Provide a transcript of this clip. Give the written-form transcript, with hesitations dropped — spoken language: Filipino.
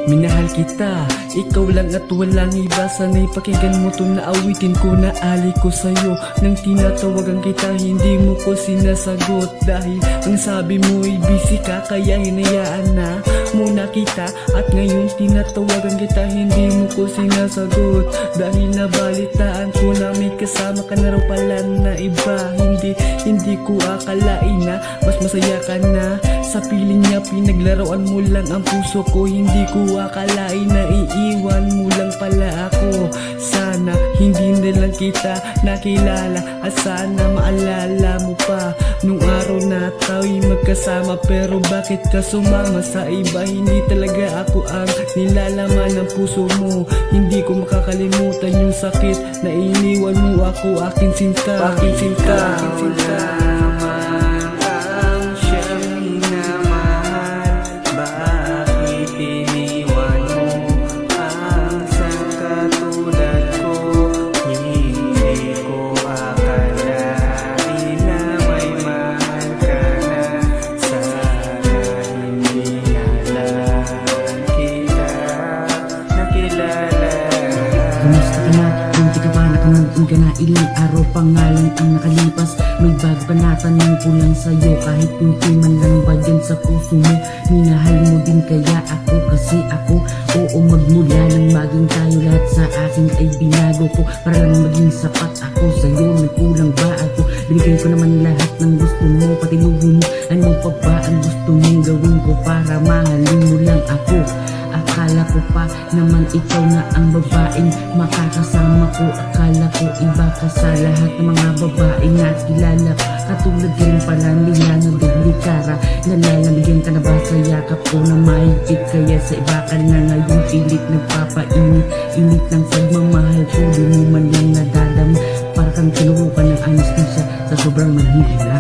Minahal kita, ikaw lang at walang iba. Sana'y pakinggan mo to na awitin ko na ali ko sa'yo. Nang tinatawagan kita, hindi mo ko sinasagot. Dahil ang sabi mo ay busy ka, kaya hinayaan na muna kita. At ngayon tinatawagan kita, hindi mo ko sinasagot. Dahil nabalitaan ko na may kasama ka na raw pala na iba. Hindi ko akalain na mas masaya ka na. Sa piling niya pinaglaruan mo lang ang puso ko. Hindi ko akalain na iiwan mo lang pala ako. Sana hindi na lang kita nakilala, at sana maalala mo pa nung araw na tayo'y magkasama. Pero bakit ka sumama sa iba? Hindi talaga ako ang nilalaman ng puso mo. Hindi ko makakalimutan yung sakit na iniwan mo ako. Aking sinta, aking sinta, aking sinta. Kamusta ka na? Bunti ka pa, nakamove ka na. Ilang araw pa nga lang ang nakalipas. May bago pa natanong ko lang sa'yo. Kahit kunti man lang ba dyan sa puso mo? Minahal mo din kaya ako, kasi ako oo, magmula nang maging tayo, lahat sa akin ay binago ko para lang maging sapat ako sa'yo. Nagkulang ba ako? Binigay ko naman lahat ng gusto mo, pati luho mo. Ano pa ba ang gusto mong gawin ko para mahalin mo lang ako? Akala ko pa naman ikaw na ang babaeng makakasama ko. Akala ko iba ka sa lahat ng mga babaeng nakilala. Katulad ka rin pala nila na dublikara. Nalalamigyan ka na ba sa yakap ko na mahigpit? Kaya sa iba ka na ngayon pilit nagpapainit. Init ng pagmamahal ko, di mo man lang nadadama. Para kang tinurukan ng anesthesia sa sobrang manhihila.